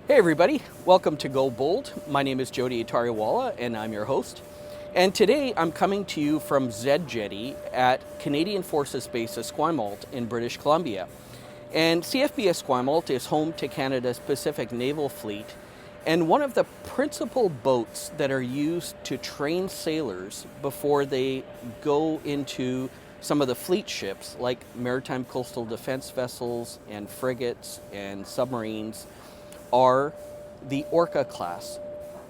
Hey everybody, welcome to Go Bold. My name is Jody Atariwala and I'm your host. And today I'm coming to you from Z Jetty at Canadian Forces Base Esquimalt in British Columbia. And CFB Esquimalt is home to Canada's Pacific Naval Fleet and one of the principal boats that are used to train sailors before they go into some of the fleet ships like maritime coastal defense vessels and frigates and submarines are the Orca Class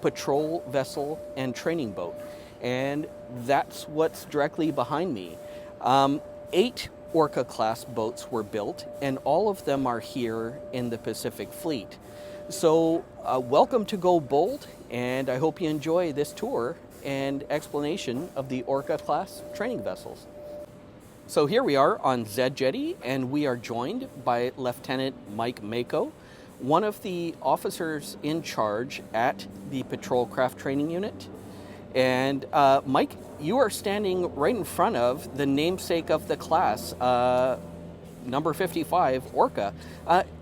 patrol vessel and training boat. And that's what's directly behind me. 8 Orca Class boats were built, and all of them are here in the Pacific Fleet. So welcome to Go Bold, and I hope you enjoy this tour and explanation of the Orca Class training vessels. So here we are on Z Jetty, and we are joined by Lieutenant Mike Mako, one of the officers in charge at the Patrol Craft Training Unit. And Mike, you are standing right in front of the namesake of the class, number 55, Orca.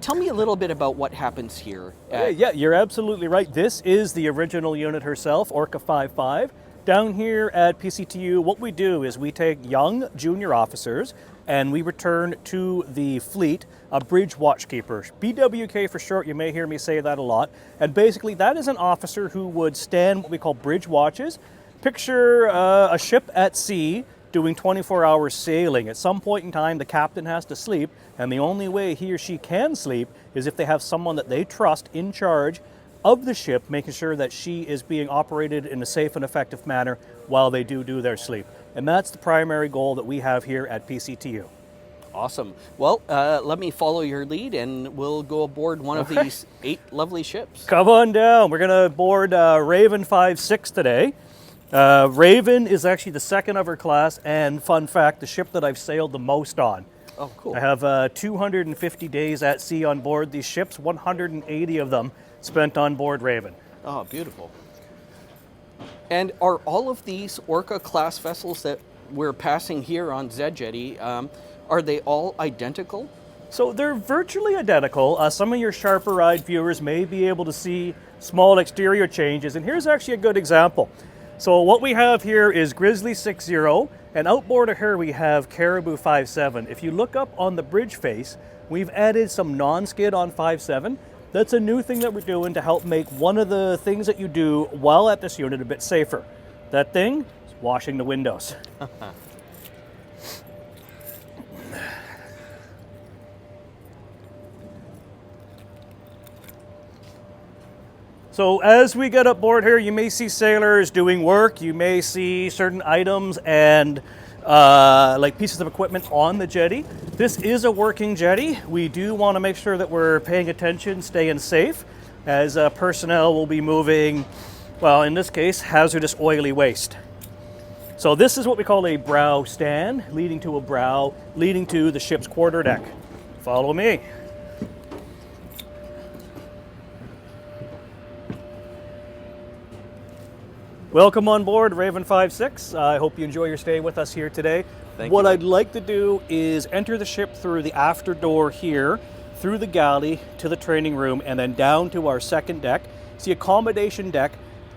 Tell me a little bit about what happens here. Yeah, you're absolutely right. This is the original unit herself, Orca 55. Down here at PCTU, what we do is we take young junior officers and we return to the fleet a bridge watchkeeper. BWK for short, you may hear me say that a lot. And basically that is an officer who would stand what we call bridge watches. Picture a ship at sea doing 24-hour sailing. At some point in time, the captain has to sleep, and the only way he or she can sleep is if they have someone that they trust in charge of the ship, making sure that she is being operated in a safe and effective manner while they do their sleep. And that's the primary goal that we have here at PCTU. Awesome. Well, let me follow your lead and we'll go aboard one of these 8 lovely ships. Come on down. We're going to board Raven 5-6 today. Raven is actually the second of her class, and fun fact, the ship that I've sailed the most on. Oh, cool. I have 250 days at sea on board these ships, 180 of them spent on board Raven. Oh, beautiful. And are all of these Orca class vessels that we're passing here on Z Jetty, are they all identical? So they're virtually identical. Some of your sharper-eyed viewers may be able to see small exterior changes, and here's actually a good example. So what we have here is Grizzly 6-0, and outboard of her we have Caribou 5-7. If you look up on the bridge face, we've added some non-skid on 5-7. That's a new thing that we're doing to help make one of the things that you do while at this unit a bit safer. That thing is washing the windows. So as we get aboard here, you may see sailors doing work. You may see certain items and like pieces of equipment on the jetty. This is a working jetty. We do want to make sure that we're paying attention, staying safe, as personnel will be moving, well, in this case, hazardous oily waste. So this is what we call a brow stand, leading to a brow, leading to the ship's quarterdeck. Follow me. Welcome on board Raven 5-6. I hope you enjoy your stay with us here today. Thank what you. I'd like to do is enter the ship through the after door here, through the galley to the training room, and then down to our second deck. It's the accommodation deck.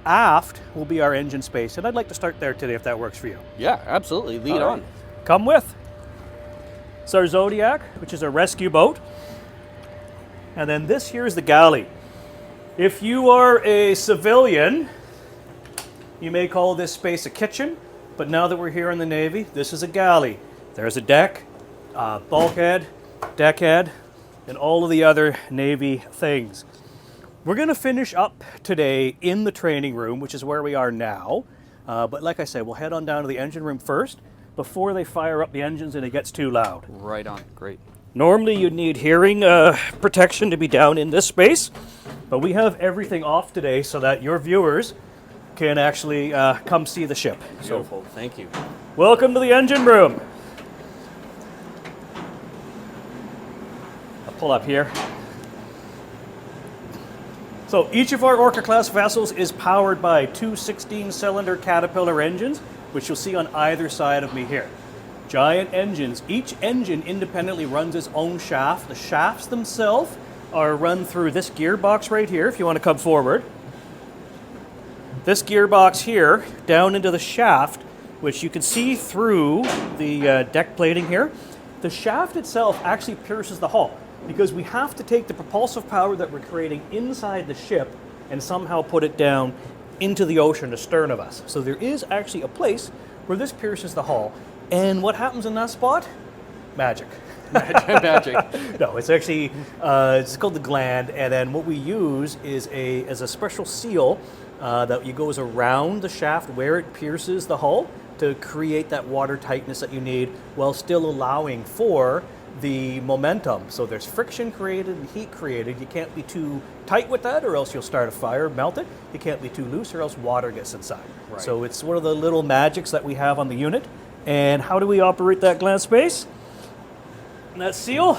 Aft will be our engine space, and I'd like to start there today if that works for you. Yeah, absolutely. Lead on. Come with. It's our Zodiac, which is a rescue boat. And then this here is the galley. If you are a civilian, you may call this space a kitchen, but now that we're here in the Navy, this is a galley. There's a deck, bulkhead, deckhead, and all of the other Navy things. We're going to finish up today in the training room, which is where we are now. But like I said, we'll head on down to the engine room first before they fire up the engines and it gets too loud. Right on. Great. Normally you'd need hearing protection to be down in this space, but we have everything off today so that your viewers can actually come see the ship. Beautiful. Thank you. Welcome to the engine room. I'll pull up here. So each of our Orca class vessels is powered by 2 16-cylinder Caterpillar engines, which you'll see on either side of me here. Giant engines. Each engine independently runs its own shaft. The shafts themselves are run through this gearbox right here, if you want to come forward. This gearbox here, down into the shaft, which you can see through the deck plating here. The shaft itself actually pierces the hull because we have to take the propulsive power that we're creating inside the ship and somehow put it down into the ocean astern of us. So there is actually a place where this pierces the hull. And what happens in that spot? Magic. Magic. No, it's actually, it's called the gland, and then what we use is a special seal that goes around the shaft where it pierces the hull to create that water tightness that you need while still allowing for the momentum. So there's friction created and heat created. You can't be too tight with that or else you'll start a fire, melt it. You can't be too loose or else water gets inside. Right. So it's one of the little magics that we have on the unit. And how do we operate that gland space? And that seal,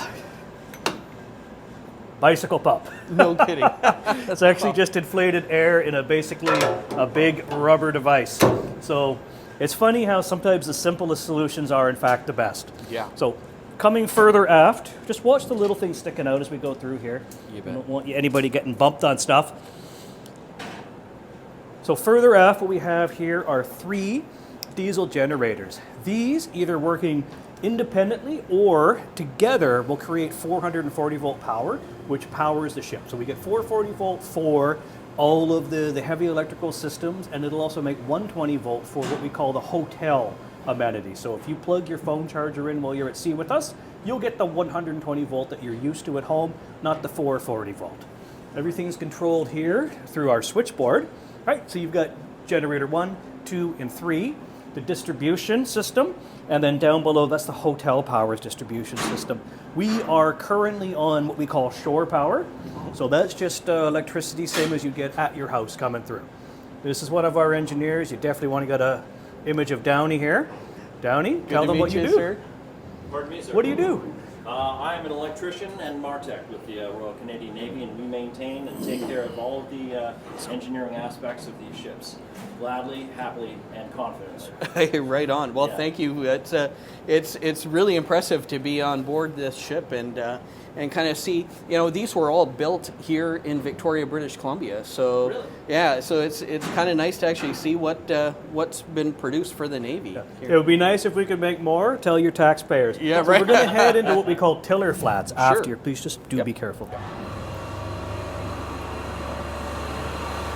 bicycle pump. No kidding. That's actually just inflated air in basically a big rubber device. So it's funny how sometimes the simplest solutions are in fact the best. Yeah. So coming further aft, just watch the little things sticking out as we go through here. You bet. I don't want anybody getting bumped on stuff. So further aft, what we have here are 3 diesel generators. These either working independently or together will create 440 volt power, which powers the ship. So we get 440 volt for all of the heavy electrical systems, and it'll also make 120 volt for what we call the hotel amenities. So if you plug your phone charger in while you're at sea with us, you'll get the 120 volt that you're used to at home, not the 440 volt. Everything's controlled here through our switchboard. Right, so you've got generator 1, 2, and 3, the distribution system, and then down below, that's the hotel power's distribution system. We are currently on what we call shore power, so that's just electricity, same as you get at your house coming through. This is one of our engineers. You definitely want to get an image of Downey here. Downey, tell them what you do. Sir. Pardon me, sir? What do you do? I am an electrician and MARTEC with the Royal Canadian Navy, and we maintain and take care of all of the engineering aspects of these ships. Gladly, happily, and confidently. Right on. Well, Yeah. thank you. It's really impressive to be on board this ship and kind of see. These were all built here in Victoria, British Columbia. So Really? yeah, so it's kind of nice to actually see what's been produced for the Navy. It would be nice if we could make more. Tell your taxpayers. Yeah, So right. we're going to head into what we call tiller flats after. Sure. Please just do Yep. be careful.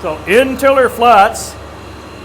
So in tiller flats,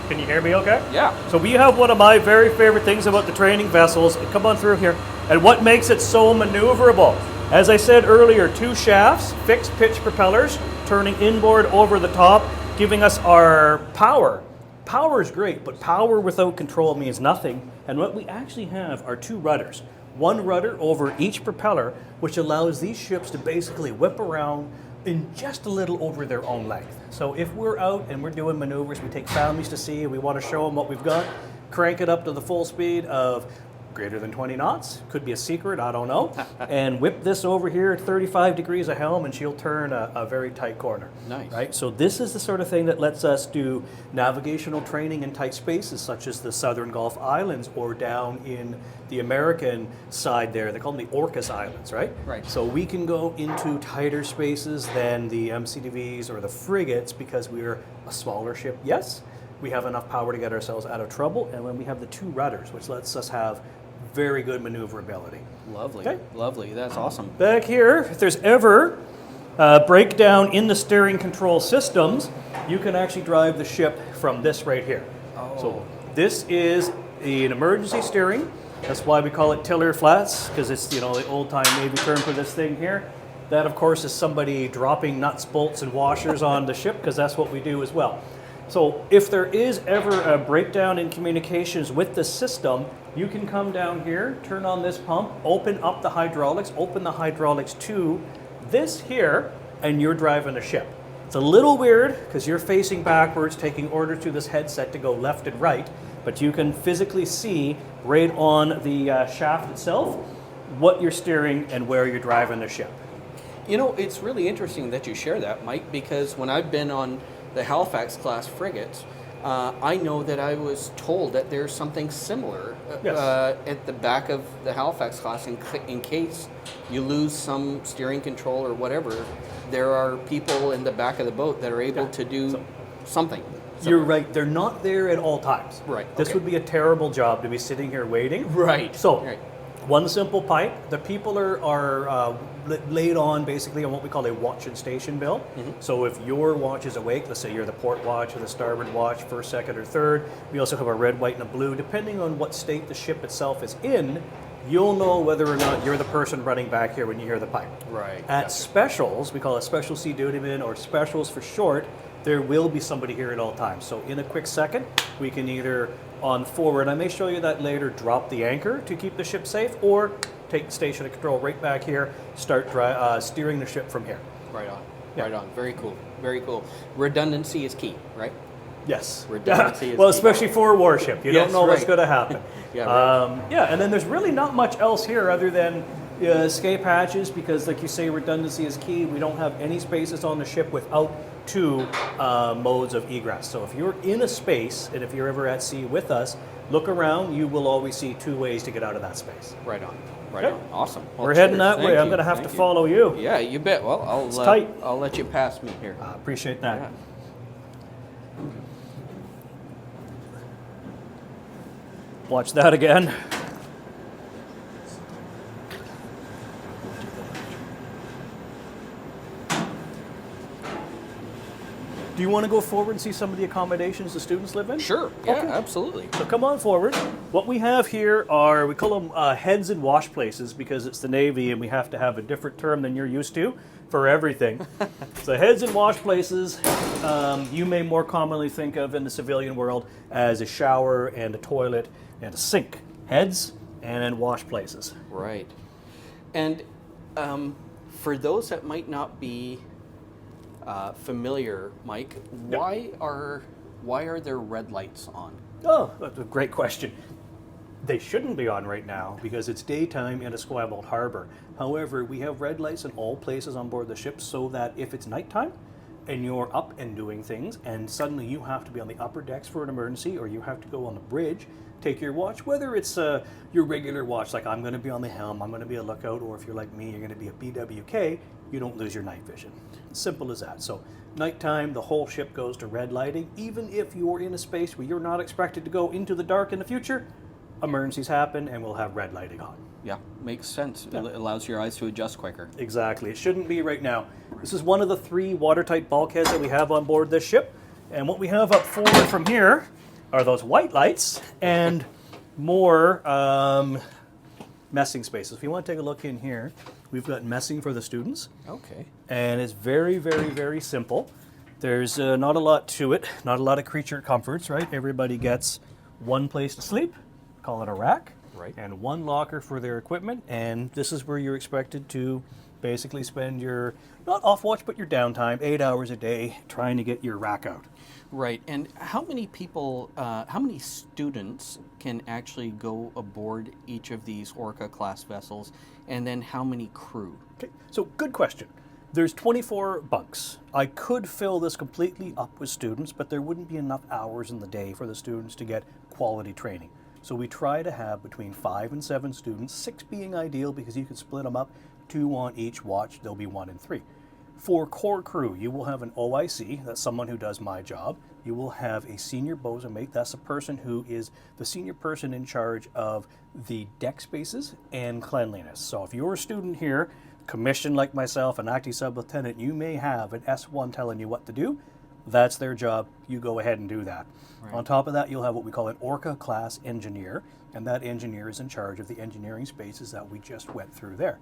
can you hear me okay? Yeah. So we have one of my very favorite things about the training vessels. Come on through here. And what makes it so maneuverable? As I said earlier, 2 shafts, fixed pitch propellers, turning inboard over the top, giving us our power. Power is great, but power without control means nothing. And what we actually have are 2 rudders. 1 rudder over each propeller, which allows these ships to basically whip around in just a little over their own length. So if we're out and we're doing maneuvers, we take families to sea, we want to show them what we've got, crank it up to the full speed of greater than 20 knots, could be a secret, I don't know, and whip this over here at 35 degrees of helm and she'll turn a very tight corner. Nice. Right? So this is the sort of thing that lets us do navigational training in tight spaces such as the Southern Gulf Islands or down in the American side there. They call them the Orca Islands, right? Right. So we can go into tighter spaces than the MCDVs or the frigates because we're a smaller ship, yes. We have enough power to get ourselves out of trouble, and then we have the 2 rudders, which lets us have very good maneuverability. Lovely. Okay. Lovely. That's awesome. Back here, if there's ever a breakdown in the steering control systems, you can actually drive the ship from this right here. So this is an emergency steering. That's why we call it tiller flats, because it's the old-time Navy term for this thing here. That, of course, is somebody dropping nuts, bolts, and washers on the ship, because that's what we do as well. So if there is ever a breakdown in communications with the system, you can come down here, turn on this pump, open up the hydraulics to this here, and you're driving the ship. It's a little weird because you're facing backwards, taking orders through this headset to go left and right, but you can physically see right on the shaft itself what you're steering and where you're driving the ship. It's really interesting that you share that, Mike, because when I've been on the Halifax class frigates, I know that I was told that there's something similar Yes. at the back of the Halifax class in case you lose some steering control or whatever. There are people in the back of the boat that are able to do something. You're right. They're not there at all times. Right, This okay. would be a terrible job to be sitting here waiting. Right. So, Right. one simple pipe. The people are laid on basically on what we call a watch and station bill. Mm-hmm. So if your watch is awake, let's say you're the port watch or the starboard watch, first, second, or third. We also have a red, white, and a blue. Depending on what state the ship itself is in, you'll know whether or not you're the person running back here when you hear the pipe. Right. At Gotcha. specials, we call it special sea dutyman or specials for short, there will be somebody here at all times. So in a quick second, we can either on forward, I may show you that later, drop the anchor to keep the ship safe, or take the station of control right back here, start steering the ship from here. Right on. Yeah. Right on. Very cool. Very cool. Redundancy is key, right? Yes. Redundancy is well, key. especially for a warship. You Yes, don't know what's right. going to happen. Yeah, right. And then there's really not much else here other than escape hatches, because like you say, redundancy is key. We don't have any spaces on the ship without two modes of egress. So if you're in a space, and if you're ever at sea with us, look around, you will always see two ways to get out of that space. Right on. Right Okay. on. Awesome. Well, We're heading cheers. that Thank way. I'm you. going to have to Thank you. follow you. Yeah, you bet. Well, tight. I'll let you pass me here. I appreciate that. Yeah. Watch that again. Do you want to go forward and see some of the accommodations the students live in? Sure. Yeah, Okay. absolutely. So come on forward. What we have here are, we call them heads and wash places because it's the Navy and we have to have a different term than you're used to for everything. So heads and wash places, you may more commonly think of in the civilian world as a shower and a toilet and a sink. Heads and then wash places. Right. And for those that might not be familiar, Mike, why are there red lights on? Oh, that's a great question. They shouldn't be on right now because it's daytime in Esquimalt Harbor. However, we have red lights in all places on board the ship so that if it's nighttime and you're up and doing things and suddenly you have to be on the upper decks for an emergency or you have to go on the bridge, take your watch, whether it's your regular watch, like I'm going to be on the helm, I'm going to be a lookout, or if you're like me, you're going to be a BWK, you don't lose your night vision. Simple as that. So nighttime, the whole ship goes to red lighting. Even if you're in a space where you're not expected to go into the dark in the future, emergencies happen and we'll have red lighting on. Yeah, makes sense. It allows your eyes to adjust quicker. Exactly. It shouldn't be right now. This is one of the 3 watertight bulkheads that we have on board this ship. And what we have up forward from here are those white lights and more messing spaces. If you want to take a look in here, we've got messing for the students. Okay. And it's very, very, very simple. There's not a lot to it, not a lot of creature comforts, right? Everybody gets one place to sleep, call it a rack, Right. and one locker for their equipment. And this is where you're expected to basically spend your, not off watch, but your downtime, 8 hours a day, trying to get your rack out. Right. And how many people, how many students can actually go aboard each of these Orca class vessels? And then how many crew? Okay, so good question. There's 24 bunks. I could fill this completely up with students, but there wouldn't be enough hours in the day for the students to get quality training. So we try to have between 5 and 7 students, 6 being ideal because you can split them up, 2 on each watch, there'll be 1 and 3. For core crew, you will have an OIC, that's someone who does my job. You will have a senior bosun mate, that's a person who is the senior person in charge of the deck spaces and cleanliness. So if you're a student here, commissioned like myself, an acting sub-lieutenant, you may have an S1 telling you what to do. That's their job. You go ahead and do that. Right. On top of that, you'll have what we call an Orca Class engineer, and that engineer is in charge of the engineering spaces that we just went through there.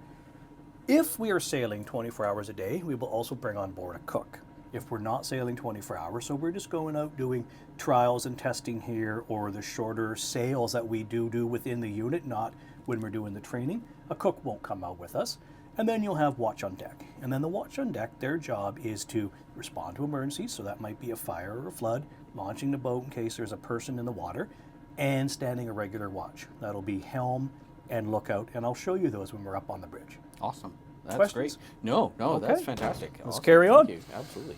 If we are sailing 24 hours a day, we will also bring on board a cook. If we're not sailing 24 hours, so we're just going out doing trials and testing here, or the shorter sails that we do within the unit, not when we're doing the training, a cook won't come out with us. And then you'll have watch on deck. And then the watch on deck, their job is to respond to emergencies, so that might be a fire or a flood, launching the boat in case there's a person in the water, and standing a regular watch. That'll be helm and lookout, and I'll show you those when we're up on the bridge. Awesome. That's Questions? great. No, Okay. that's fantastic. Let's Awesome. carry on. Thank you. Absolutely.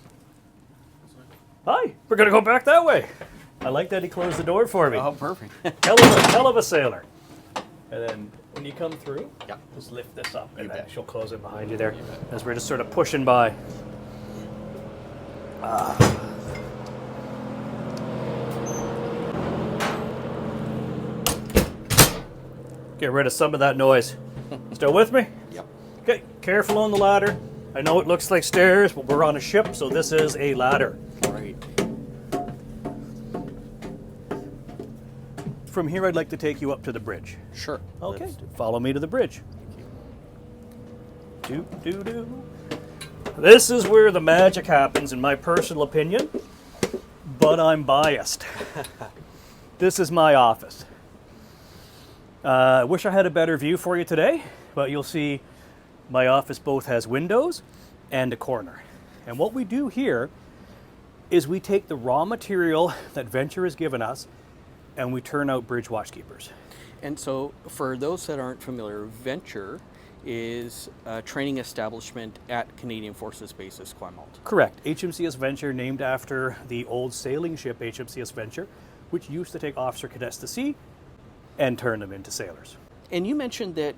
Hi, we're gonna go back that way. I like that he closed the door for me. Oh, perfect. Hell of a sailor. And then when you come through, Yeah. just lift this up, and You then bet. she'll close it behind you there, as we're just sort of pushing by. Get rid of some of that noise. Still with me? Yep. Okay, careful on the ladder. I know it looks like stairs, but we're on a ship, so this is a ladder. Right. From here, I'd like to take you up to the bridge. Sure. Okay, Let's- follow me to the bridge. Do, do, do. This is where the magic happens, in my personal opinion, but I'm biased. This is my office. I wish I had a better view for you today, but you'll see my office both has windows and a corner. And what we do here is we take the raw material that Venture has given us and we turn out bridge watchkeepers. And so, for those that aren't familiar, Venture is a training establishment at Canadian Forces Base Esquimalt. Correct. HMCS Venture, named after the old sailing ship HMCS Venture, which used to take officer cadets to sea and turn them into sailors. And you mentioned that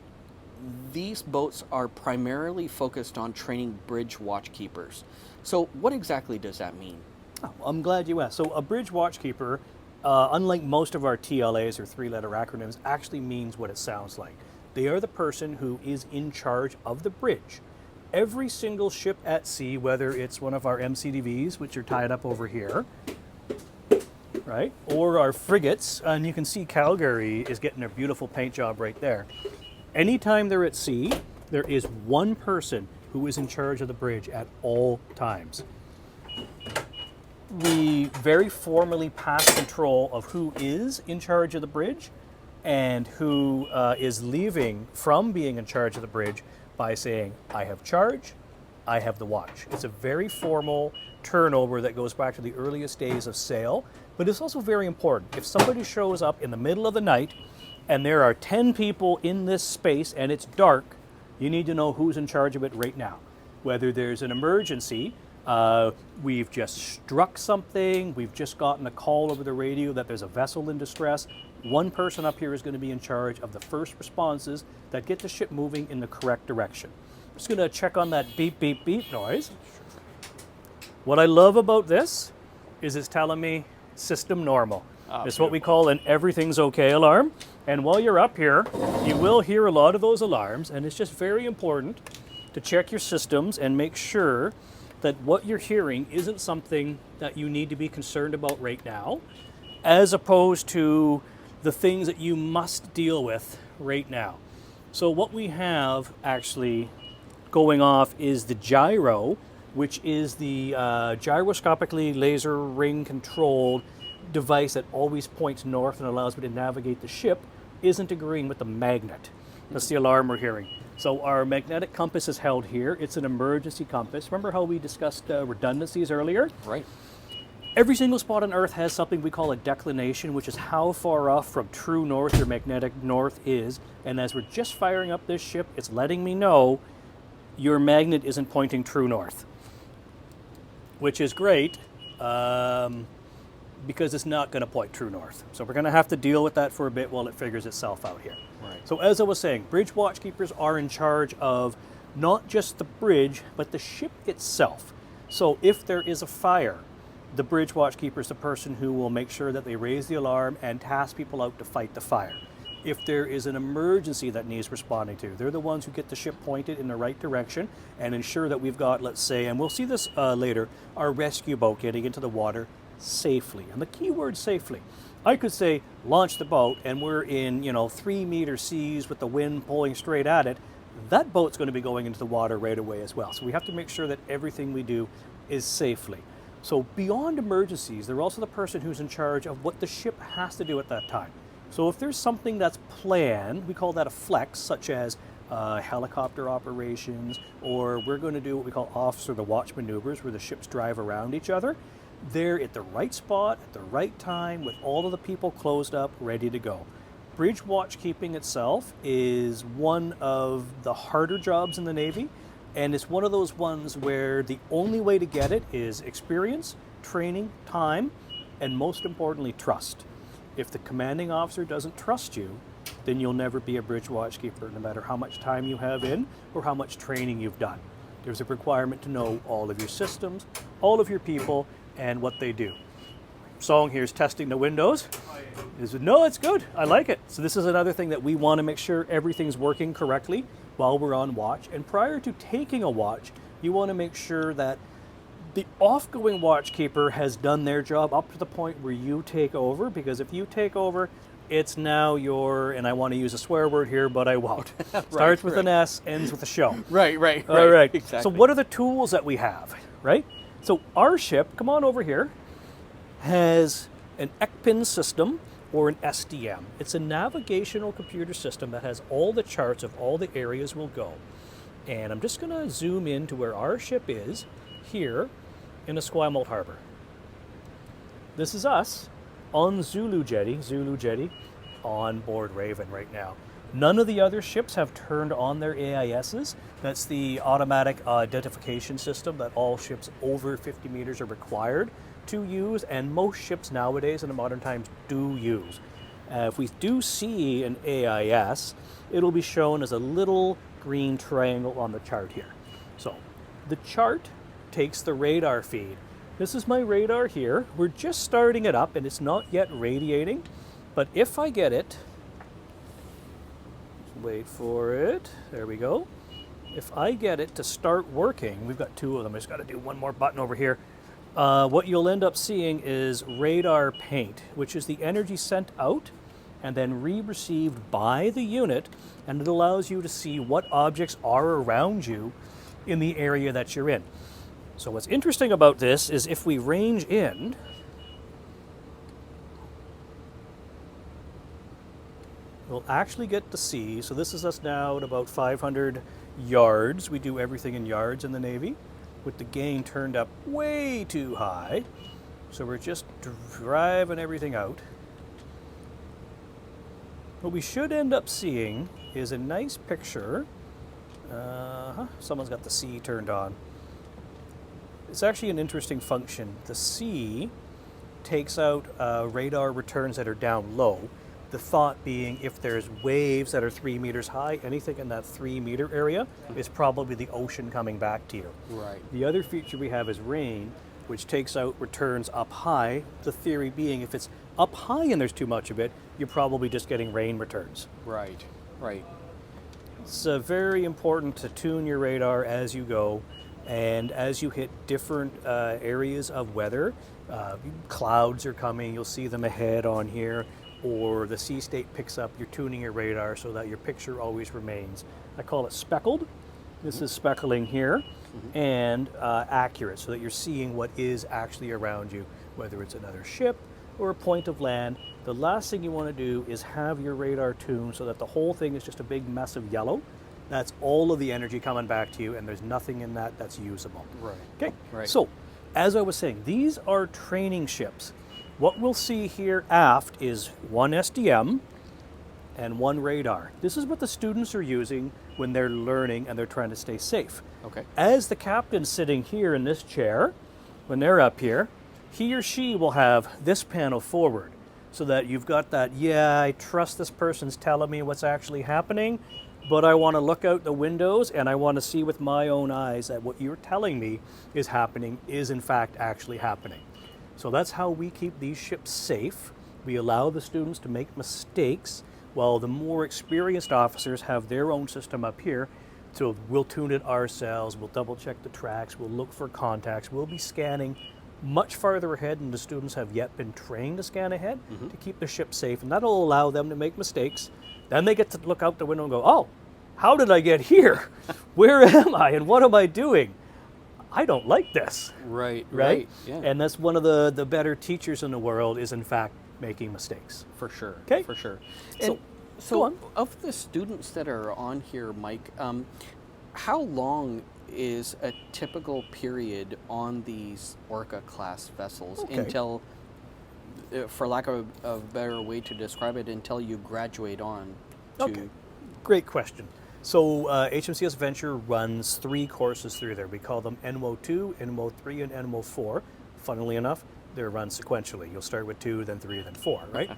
these boats are primarily focused on training bridge watchkeepers. So, what exactly does that mean? Oh, I'm glad you asked. So a bridge watchkeeper, unlike most of our TLAs or three-letter acronyms, actually means what it sounds like. They are the person who is in charge of the bridge. Every single ship at sea, whether it's one of our MCDVs, which are tied up over here, right, or our frigates, and you can see Calgary is getting a beautiful paint job right there. Anytime they're at sea, there is one person who is in charge of the bridge at all times. We very formally pass control of who is in charge of the bridge and who is leaving from being in charge of the bridge by saying, I have charge, I have the watch. It's a very formal turnover that goes back to the earliest days of sail, but it's also very important. If somebody shows up in the middle of the night and there are 10 people in this space and it's dark, you need to know who's in charge of it right now. Whether there's an emergency, we've just struck something, we've just gotten a call over the radio that there's a vessel in distress, one person up here is going to be in charge of the first responses that get the ship moving in the correct direction. I'm just going to check on that beep, beep, beep noise. What I love about this is it's telling me system normal. It's what we call an everything's okay alarm. And while you're up here, you will hear a lot of those alarms, and it's just very important to check your systems and make sure that what you're hearing isn't something that you need to be concerned about right now, as opposed to the things that you must deal with right now. So what we have actually going off is the gyro, which is the gyroscopically laser ring controlled device that always points north and allows me to navigate the ship, isn't agreeing with the magnet. That's the alarm we're hearing. So our magnetic compass is held here. It's an emergency compass. Remember how we discussed redundancies earlier? Right. Every single spot on Earth has something we call a declination, which is how far off from true north your magnetic north is. And as we're just firing up this ship, it's letting me know your magnet isn't pointing true north, which is great because it's not going to point true north. So we're going to have to deal with that for a bit while it figures itself out here. Right. So as I was saying, bridge watchkeepers are in charge of not just the bridge, but the ship itself. So if there is a fire, the bridge watchkeeper is the person who will make sure that they raise the alarm and task people out to fight the fire. If there is an emergency that needs responding to, they're the ones who get the ship pointed in the right direction and ensure that we've got, let's say, and we'll see this later, our rescue boat getting into the water safely. And the key word safely. I could say launch the boat and we're in 3-meter seas with the wind pulling straight at it. That boat's going to be going into the water right away as well. So we have to make sure that everything we do is safely. So beyond emergencies, they're also the person who's in charge of what the ship has to do at that time. So if there's something that's planned, we call that a flex, such as helicopter operations, or we're going to do what we call officer the watch maneuvers, where the ships drive around each other. They're at the right spot, at the right time, with all of the people closed up, ready to go. Bridge watchkeeping itself is one of the harder jobs in the Navy, and it's one of those ones where the only way to get it is experience, training, time, and most importantly, trust. If the commanding officer doesn't trust you, then you'll never be a bridge watchkeeper, no matter how much time you have in or how much training you've done. There's a requirement to know all of your systems, all of your people, and what they do. Song here is testing the windows. No, it's good. I like it. So this is another thing that we want to make sure everything's working correctly while we're on watch. And prior to taking a watch, you want to make sure that the off-going watchkeeper has done their job up to the point where you take over, because if you take over, it's now your, and I want to use a swear word here, but I won't. Starts with an S, ends with a show. Right. All right. Exactly. So what are the tools that we have, right? So our ship, come on over here, has an ECPIN system or an SDM. It's a navigational computer system that has all the charts of all the areas we'll go. And I'm just going to zoom in to where our ship is here in Esquimalt Harbor. This is us on Zulu Jetty on board Raven right now. None of the other ships have turned on their AISs. That's the automatic identification system that all ships over 50 meters are required to use, and most ships nowadays in the modern times do use. If we do see an AIS, it'll be shown as a little green triangle on the chart here. So the chart takes the radar feed. This is my radar here. We're just starting it up and it's not yet radiating, but if I get it, wait for it, there we go. If I get it to start working, we've got two of them, I just got to do one more button over here. What you'll end up seeing is radar paint, which is the energy sent out and then received by the unit, and it allows you to see what objects are around you in the area that you're in. So what's interesting about this is if we range in, we'll actually get to see, so this is us now at about 500 yards. We do everything in yards in the Navy, with the gain turned up way too high. So we're just driving everything out. What we should end up seeing is a nice picture. Someone's got the C turned on. It's actually an interesting function. The C takes out radar returns that are down low. The thought being if there's waves that are 3 meters high, anything in that 3 meter area is probably the ocean coming back to you. Right. The other feature we have is rain, which takes out returns up high. The theory being if it's up high and there's too much of it, you're probably just getting rain returns. Right. It's very important to tune your radar as you go, and as you hit different areas of weather, clouds are coming, you'll see them ahead on here, or the sea state picks up, you're tuning your radar so that your picture always remains. I call it speckled. This is speckling here, and accurate, so that you're seeing what is actually around you, whether it's another ship or a point of land. The last thing you want to do is have your radar tuned so that the whole thing is just a big mess of yellow. That's all of the energy coming back to you, and there's nothing in that that's usable. Right. Okay. Right. So, as I was saying, these are training ships. What we'll see here aft is one SDM and one radar. This is what the students are using when they're learning and they're trying to stay safe. Okay. As the captain's sitting here in this chair, when they're up here, he or she will have this panel forward, so that you've got that, yeah, I trust this person's telling me what's actually happening, but I want to look out the windows and I want to see with my own eyes that what you're telling me is happening is in fact actually happening. So that's how we keep these ships safe. We allow the students to make mistakes, while the more experienced officers have their own system up here. So we'll tune it ourselves, we'll double check the tracks, we'll look for contacts, we'll be scanning much farther ahead than the students have yet been trained to scan ahead to keep the ship safe, and that'll allow them to make mistakes. Then they get to look out the window and go, oh, how did I get here? Where am I and what am I doing? I don't like this. Right. Yeah. And that's one of the better teachers in the world is in fact making mistakes. For sure. Okay. For sure. So, And go on. of the students that are on here, Mike, how long is a typical period on these Orca Class vessels until, for lack of a better way to describe it, until you graduate on to... Okay. Great question. So HMCS Venture runs 3 courses through there. We call them NMO2, NMO3, and NMO4. Funnily enough, They're run sequentially. You'll start with 2, then 3, then 4, right?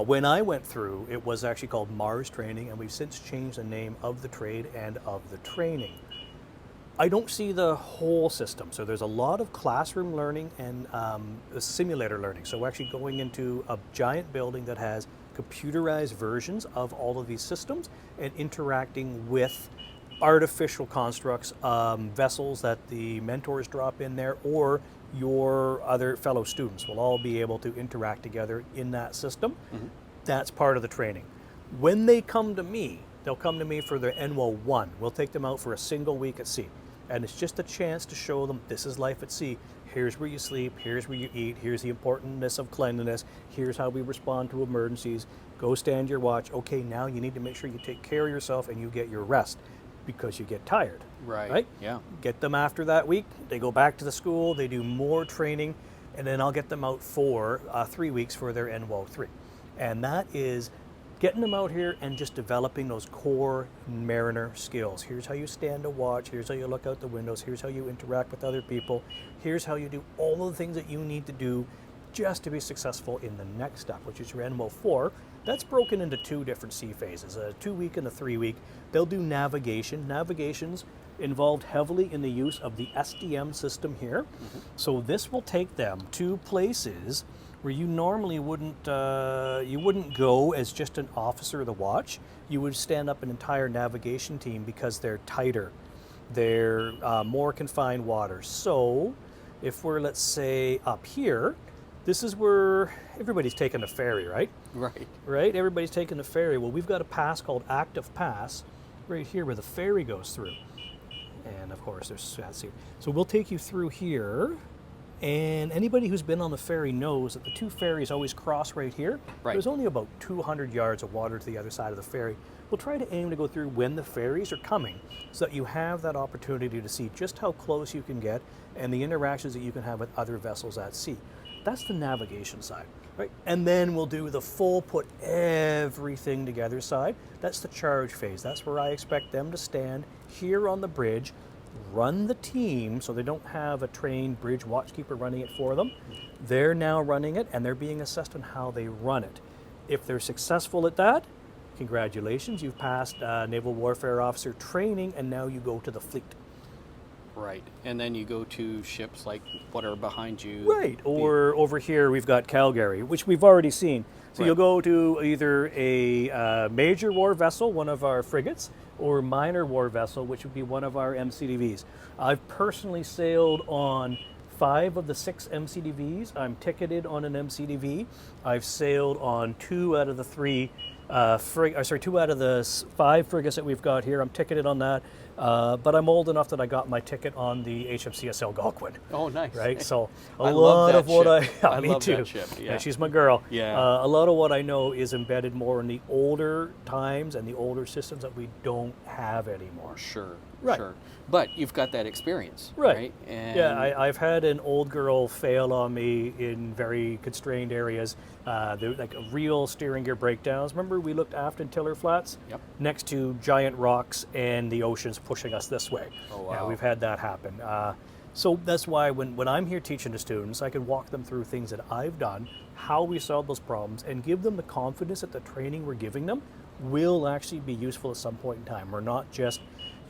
When I went through, it was actually called Mars Training, and we've since changed the name of the trade and of the training. I don't see the whole system. So there's a lot of classroom learning and simulator learning. So we're actually going into a giant building that has computerized versions of all of these systems and interacting with artificial constructs, vessels that the mentors drop in there, or your other fellow students will all be able to interact together in that system. That's part of the training. When they come to me, they'll come to me for their NWO 1. We'll take them out for a single week at sea. And it's just a chance to show them this is life at sea. Here's where you sleep, here's where you eat, here's the importance of cleanliness, here's how we respond to emergencies. Go stand your watch. Okay, now you need to make sure you take care of yourself and you get your rest because you get tired. Right? Yeah. Get them after that week, they go back to the school, they do more training, and then I'll get them out for 3 weeks for their NWO 3. And that is getting them out here and just developing those core mariner skills. Here's how you stand a watch, here's how you look out the windows, here's how you interact with other people, here's how you do all of the things that you need to do just to be successful in the next step, which is your NWO 4. That's broken into 2 different sea phases, a 2-week and a 3-week. They'll do navigation. Navigation's involved heavily in the use of the SDM system here. So this will take them to places where you normally wouldn't go as just an officer of the watch. You would stand up an entire navigation team because they're tighter. They're more confined waters. So if we're, let's say, up here, this is where everybody's taking a ferry, right? Right, everybody's taking the ferry. Well, we've got a pass called Active Pass right here where the ferry goes through. And of course, there's that's here. So we'll take you through here. And anybody who's been on the ferry knows that the 2 ferries always cross right here. There's only about 200 yards of water to the other side of the ferry. We'll try to aim to go through when the ferries are coming so that you have that opportunity to see just how close you can get and the interactions that you can have with other vessels at sea. That's the navigation side, right? And then we'll do the full put everything together side. That's the charge phase. That's where I expect them to stand here on the bridge, run the team so they don't have a trained bridge watchkeeper running it for them. They're now running it and they're being assessed on how they run it. If they're successful at that, congratulations, you've passed Naval Warfare Officer training and now you go to the fleet. Right, and then you go to ships like what are behind you. Right, or over here we've got Calgary, which we've already seen. So you'll go to either a major war vessel, one of our frigates, or minor war vessel, which would be one of our MCDVs. I've personally sailed on 5 of the 6 MCDVs. I'm ticketed on an MCDV. I've sailed on 2 out of the 3 2 out of the 5 frigates that we've got here. I'm ticketed on that, but I'm old enough that I got my ticket on the HMCSL Algonquin. Oh, nice! Right, so I love that ship. I love too. That ship. Yeah, she's my girl. Yeah. A lot of what I know is embedded more in the older times and the older systems that we don't have anymore. Sure. Right. Sure. But you've got that experience, right? And yeah, I've had an old girl fail on me in very constrained areas. They're like real steering gear breakdowns. Remember we looked aft in tiller flats? Yep. Next to giant rocks and the ocean's pushing us this way. Oh, wow. Yeah, we've had that happen. So that's why when I'm here teaching the students, I can walk them through things that I've done, how we solve those problems, and give them the confidence that the training we're giving them will actually be useful at some point in time. We're not just,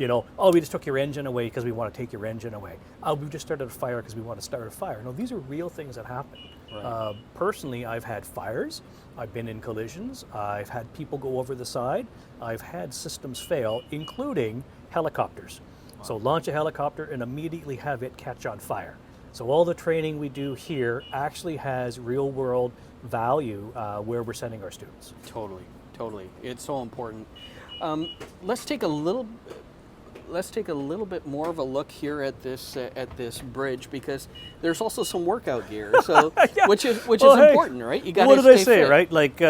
oh, we just took your engine away because we want to take your engine away. Oh, we just started a fire because we want to start a fire. No, these are real things that happen. Right. Personally, I've had fires. I've been in collisions. I've had people go over the side. I've had systems fail, including helicopters. Wow. So launch a helicopter and immediately have it catch on fire. So all the training we do here actually has real world value where we're sending our students. Totally. It's so important. Let's take a little bit more of a look here at this bridge because there's also some workout gear. So yeah. which is important, right? You got to What did I say, fit. right? Like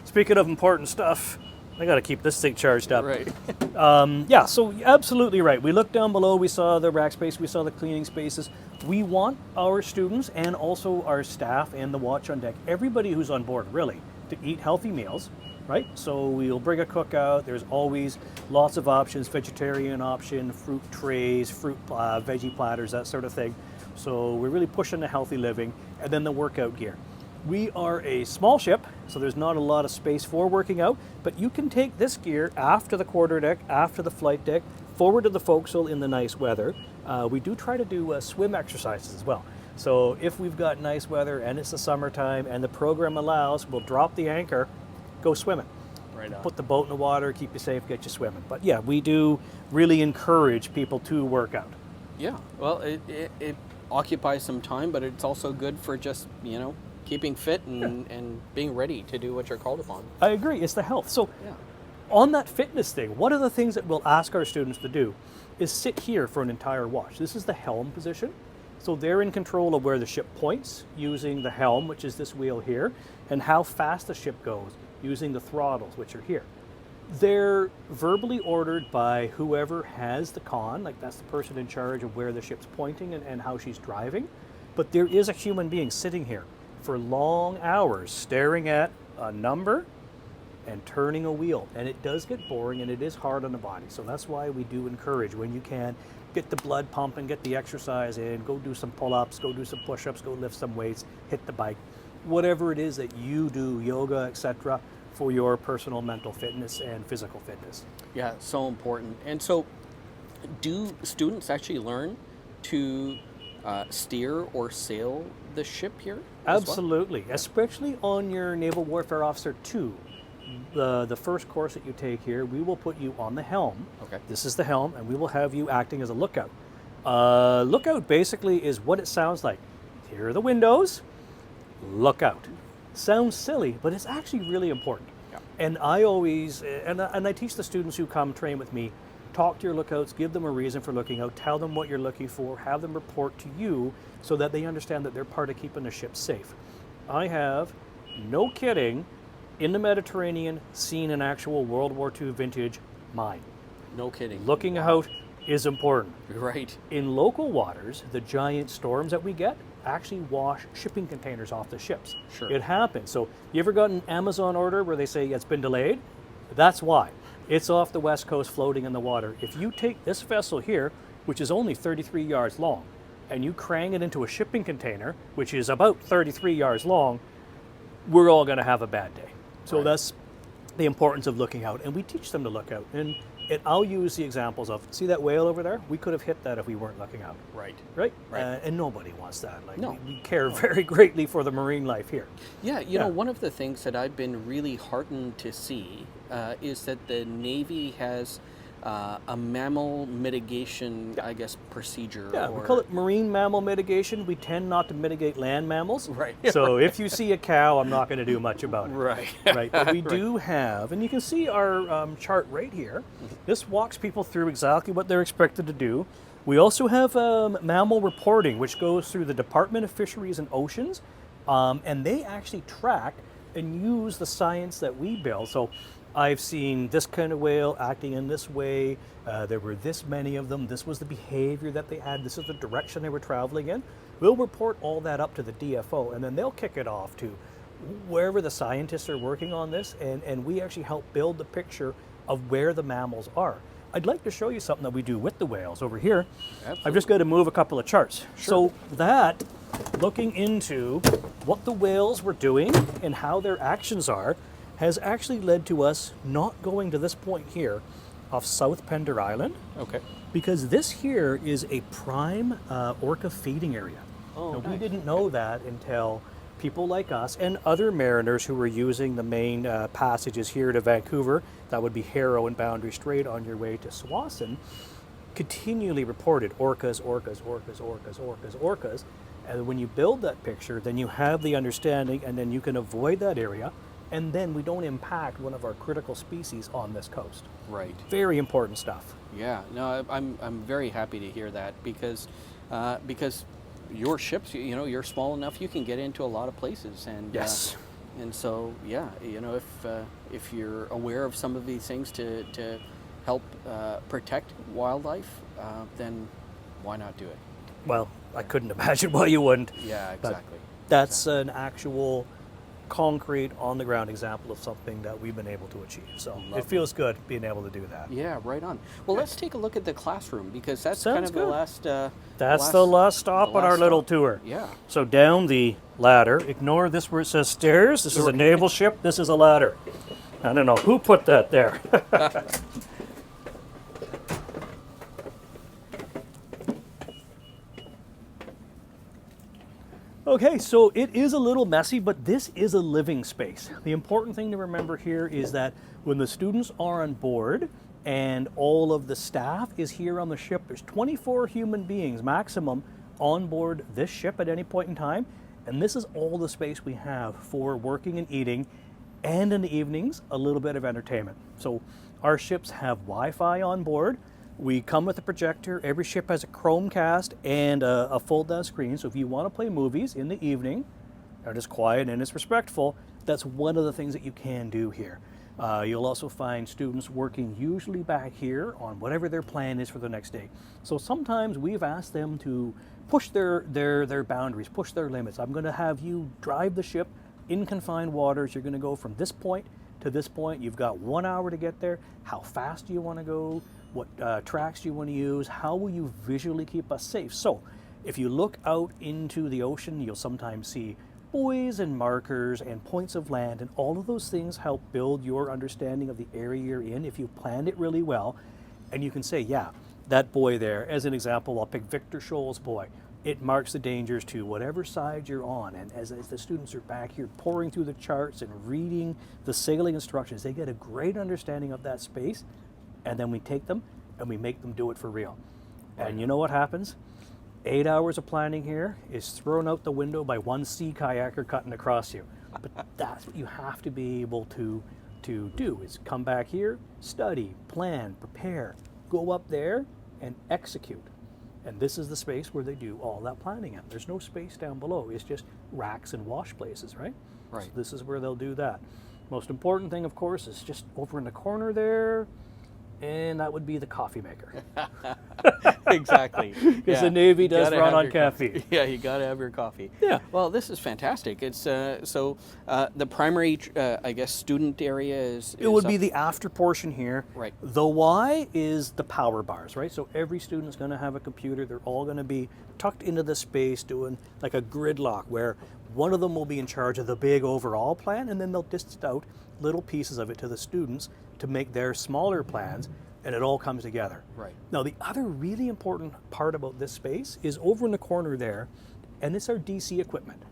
speaking of important stuff, I got to keep this thing charged up. Right. Yeah, so absolutely right. We looked down below, we saw the rack space, we saw the cleaning spaces. We want our students and also our staff and the watch on deck, everybody who's on board really, to eat healthy meals, right? So we'll bring a cookout. There's always lots of options, vegetarian option, fruit trays, fruit veggie platters, that sort of thing. So we're really pushing the healthy living. and then the workout gear. We are a small ship, so there's not a lot of space for working out, but you can take this gear after the quarterdeck, after the flight deck, forward to the forecastle in the nice weather. We do try to do swim exercises as well. So if we've got nice weather and it's the summertime and the program allows, we'll drop the anchor, go swimming. Right on. Put the boat in the water, keep you safe, get you swimming. But yeah, we do really encourage people to work out. Yeah, well, it occupies some time, but it's also good for just, keeping fit and being ready to do what you're called upon. I agree, it's the health. So Yeah. on that fitness thing, one of the things that we'll ask our students to do is sit here for an entire watch. This is the helm position. So they're in control of where the ship points using the helm, which is this wheel here, and how fast the ship goes using the throttles, which are here. They're verbally ordered by whoever has the con, like that's the person in charge of where the ship's pointing and how she's driving. But there is a human being sitting here for long hours staring at a number and turning a wheel. And it does get boring and it is hard on the body. So that's why we do encourage, when you can, get the blood pumping, get the exercise in, go do some pull-ups, go do some push-ups, go lift some weights, hit the bike. Whatever it is that you do, yoga, etc., for your personal mental fitness and physical fitness. Yeah, so important. And so, do students actually learn to steer or sail the ship here? as well? Absolutely, especially on your Naval Warfare Officer 2. The first course that you take here, we will put you on the helm. Okay. This is the helm, and we will have you acting as a lookout. Lookout basically is what it sounds like. Here are the windows, look out. Sounds silly, but it's actually really important. Yeah. And I always, and I teach the students who come train with me, talk to your lookouts, give them a reason for looking out, tell them what you're looking for, have them report to you so that they understand that they're part of keeping the ship safe. I have, no kidding, in the Mediterranean, seen an actual World War II vintage mine. No kidding. Looking out is important. Right. In local waters, the giant storms that we get actually wash shipping containers off the ships. Sure. It happens. So you ever got an Amazon order where they say it's been delayed? That's why. It's off the west coast floating in the water. If you take this vessel here, which is only 33 yards long, and you crank it into a shipping container, which is about 33 yards long, we're all going to have a bad day. So Right. that's the importance of looking out. And we teach them to look out. And I'll use the examples of, see that whale over there? We could have hit that if we weren't looking out. Right. Right? Right. And nobody wants that. Like, No. we care very greatly for the marine life here. Yeah, Yeah. know, one of the things that I've been really heartened to see is that the Navy has a mammal mitigation, I guess, procedure. Yeah, or, we call it marine mammal mitigation. We tend not to mitigate land mammals. Right. So if you see a cow, I'm not going to do much about it. Right. Right. But we do have, and you can see our chart right here. This walks people through exactly what they're expected to do. We also have mammal reporting, which goes through the Department of Fisheries and Oceans, and they actually track and use the science that we build. So I've seen this kind of whale acting in this way. There were this many of them. This was the behavior that they had. This is the direction they were traveling in. We'll report all that up to the DFO, and then they'll kick it off to wherever the scientists are working on this, and we actually help build the picture of where the mammals are. I'd like to show you something that we do with the whales over here. Absolutely. I've just got to move a couple of charts. Sure. So that, looking into what the whales were doing and how their actions are, has actually led to us not going to this point here off South Pender Island, Okay. because this here is a prime orca feeding area. Oh, Now, we nice. didn't know that until people like us and other mariners who were using the main passages here to Vancouver, that would be Harrow and Boundary Strait on your way to Swanson, continually reported orcas, orcas, orcas, orcas, orcas, orcas. And when you build that picture, then you have the understanding, and then you can avoid that area, and then we don't impact one of our critical species on this coast. Right. Very important stuff. Yeah. No, I'm very happy to hear that because your ships, you're small enough, you can get into a lot of places, and Yes. and so if you're aware of some of these things to help protect wildlife, then why not do it? Well, I couldn't imagine why you wouldn't. Yeah, But exactly. that's an actual concrete, on the ground example of something that we've been able to achieve. So it feels good being able to do that. Yeah, right on. Well, let's take a look at the classroom, because that's kind Sounds of good. the last. That's the last stop on our little tour. Yeah. So down the ladder, ignore this where it says stairs. This is a naval ship. This is a ladder. I don't know who put that there. Okay, so it is a little messy, but this is a living space. The important thing to remember here is that when the students are on board and all of the staff is here on the ship, there's 24 human beings maximum on board this ship at any point in time, and this is all the space we have for working and eating, and in the evenings, a little bit of entertainment. So our ships have Wi-Fi on board. We come with a projector. Every ship has a Chromecast and a fold-down screen. So if you want to play movies in the evening, and it's quiet and it's respectful, that's one of the things that you can do here. You'll also find students working usually back here on whatever their plan is for the next day. So sometimes we've asked them to push their boundaries, push their limits. I'm going to have you drive the ship in confined waters. You're going to go from this point to this point. You've got 1 hour to get there. How fast do you want to go? What tracks do you want to use? How will you visually keep us safe? So if you look out into the ocean, you'll sometimes see buoys and markers and points of land, and all of those things help build your understanding of the area you're in if you've planned it really well. And you can say, yeah, that buoy there, as an example, I'll pick Victor Scholl's buoy. It marks the dangers to whatever side you're on. And as the students are back here pouring through the charts and reading the sailing instructions, they get a great understanding of that space. And then we take them and we make them do it for real. And you know what happens? 8 hours of planning here is thrown out the window by one sea kayaker cutting across you. But that's what you have to be able to do, is come back here, study, plan, prepare, go up there and execute. And this is the space where they do all that planning in. There's no space down below. It's just racks and wash places, right? Right. So this is where they'll do that. Most important thing, of course, is just over in the corner there. And that would be the coffee maker. Exactly. Because the Navy does run on caffeine. Yeah, you got to have your coffee. Yeah. Well, this is fantastic. It's so the primary, I guess, student area is. It would be the after portion here. Right. The Y is the power bars, right? So every student's going to have a computer. They're all going to be tucked into the space doing like a gridlock where one of them will be in charge of the big overall plan, and then they'll dist out little pieces of it to the students to make their smaller plans, and it all comes together. Right. Now, the other really important part about this space is over in the corner there, and it's our DC equipment.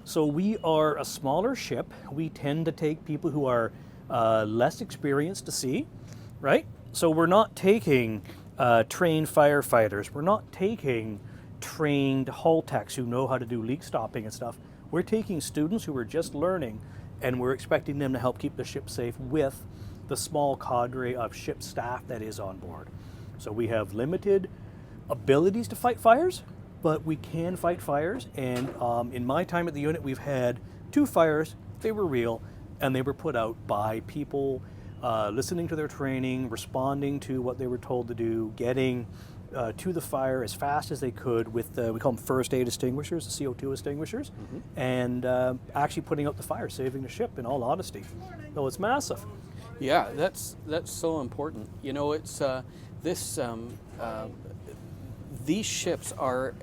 So we are a smaller ship. We tend to take people who are less experienced to sea, right? So we're not taking trained firefighters. We're not taking trained hull techs who know how to do leak stopping and stuff. We're taking students who are just learning, and we're expecting them to help keep the ship safe with the small cadre of ship staff that is on board. So we have limited abilities to fight fires, but we can fight fires. And in my time at the unit, we've had 2 fires. They were real, and they were put out by people listening to their training, responding to what they were told to do, getting to the fire as fast as they could with, we call them first aid extinguishers, the CO2 extinguishers, and actually putting out the fire, saving the ship, in all honesty. So it's massive. Yeah, that's so important. You know, it's these ships are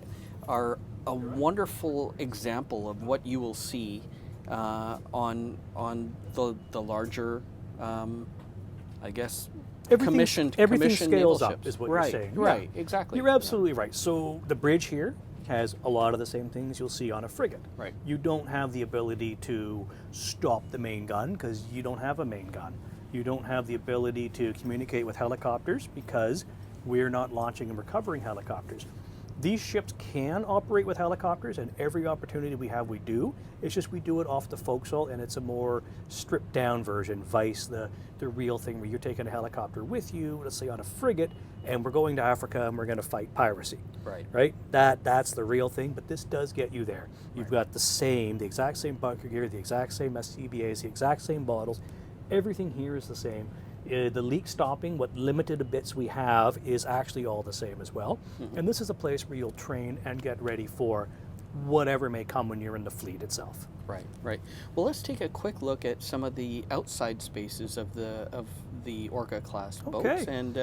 a wonderful example of what you will see on the larger, I guess, Everything commissioned scales naval up, ships. is what Right, you're saying. right, Yeah. exactly. You're absolutely right. So the bridge here has a lot of the same things you'll see on a frigate. Right. You don't have the ability to stop the main gun because you don't have a main gun. You don't have the ability to communicate with helicopters because we're not launching and recovering helicopters. These ships can operate with helicopters, and every opportunity we have, we do. It's just we do it off the forecastle, and it's a more stripped down version. Vice, the real thing where you're taking a helicopter with you, let's say on a frigate, and we're going to Africa and we're going to fight piracy. Right. Right? That's the real thing, but this does get you there. You've got the exact same bunker gear, the exact same SCBAs, the exact same bottles. Everything here is the same. The leak stopping, what limited bits we have, is actually all the same as well. And this is a place where you'll train and get ready for whatever may come when you're in the fleet itself. Right, right. Well, let's take a quick look at some of the outside spaces of the Orca class boats, and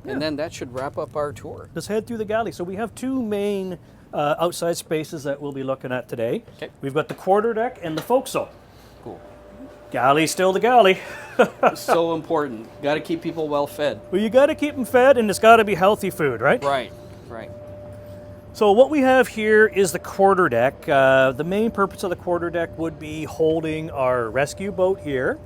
then that should wrap up our tour. Let's head through the galley. So we have two main outside spaces that we'll be looking at today. Okay. We've got the quarterdeck and the forecastle. Cool. Galley still the galley. So important. Got to keep people well fed. Well, you got to keep them fed, and it's got to be healthy food, right? Right, right. So what we have here is the quarterdeck. The main purpose of the quarterdeck would be holding our rescue boat here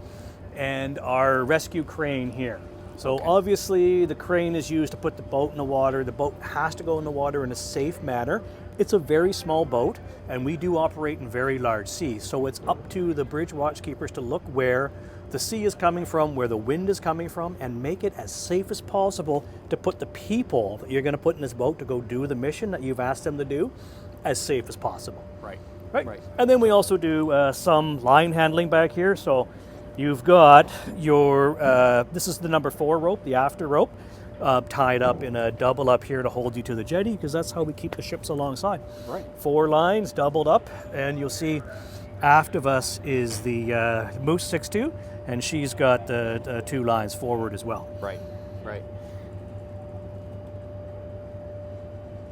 and our rescue crane here. So obviously the crane is used to put the boat in the water. The boat has to go in the water in a safe manner. It's a very small boat, and we do operate in very large seas. So it's up to the bridge watchkeepers to look where the sea is coming from, where the wind is coming from, and make it as safe as possible to put the people that you're going to put in this boat to go do the mission that you've asked them to do as safe as possible. Right. Right. And then we also do some line handling back here. So you've got your, this is the number 4 rope, the after rope, tied up in a double up here to hold you to the jetty, because that's how we keep the ships alongside. Right. 4 lines doubled up, and you'll see aft of us is the Moose 6'2", and she's got the 2 lines forward as well. Right, right.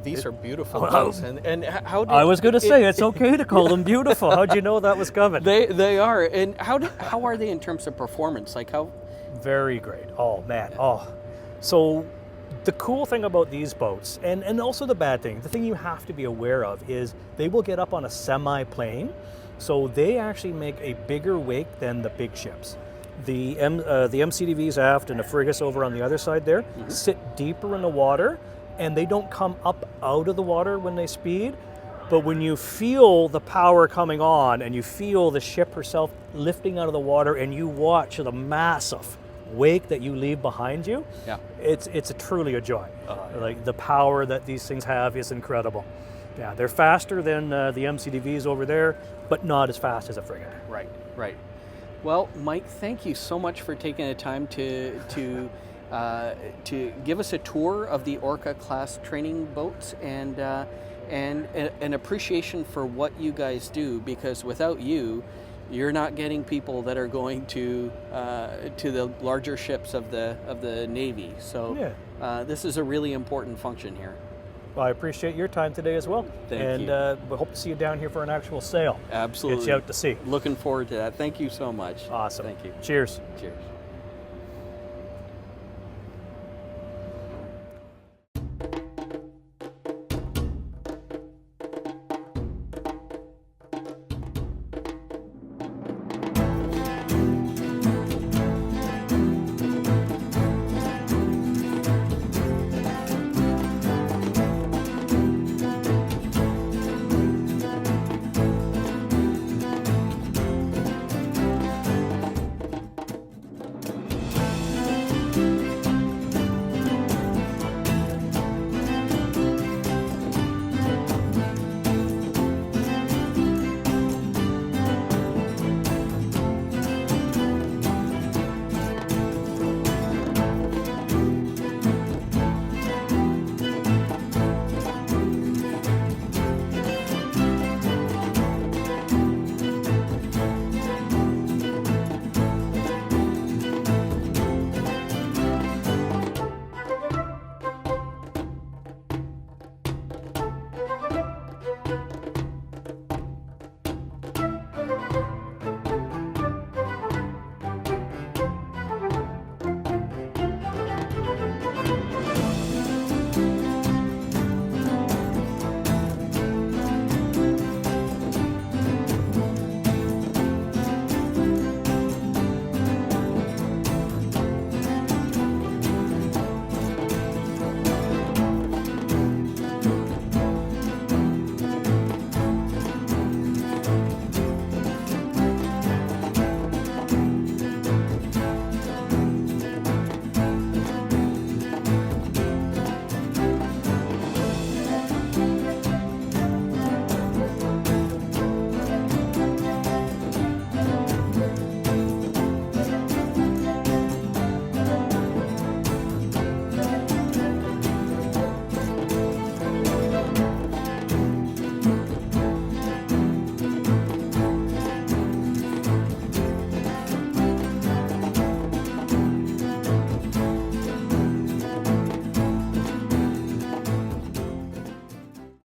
These are beautiful boats, and how did... I was going to say, it's okay to call them beautiful. How'd you know that was coming? They are, and how are they in terms of performance? Like how... Very great. Oh, man. Oh. So the cool thing about these boats, and also the bad thing, the thing you have to be aware of is they will get up on a semi-plane, so they actually make a bigger wake than the big ships. The MCDVs aft and the frigates over on the other side there sit deeper in the water, and they don't come up out of the water when they speed. But when you feel the power coming on and you feel the ship herself lifting out of the water and you watch the massive wake that you leave behind you, it's truly a joy. Like the power that these things have is incredible. Yeah, they're faster than the MCDVs over there, but not as fast as a frigate. Right, right. Well, Mike, thank you so much for taking the time to give us a tour of the Orca class training boats and an appreciation for what you guys do, because without you, you're not getting people that are going to the larger ships of the Navy. So this is a really important function here. Well, I appreciate your time today as well. Thank you. And we hope to see you down here for an actual sail. Absolutely. Get you out to sea. Looking forward to that. Thank you so much. Awesome. Thank you. Cheers. Cheers.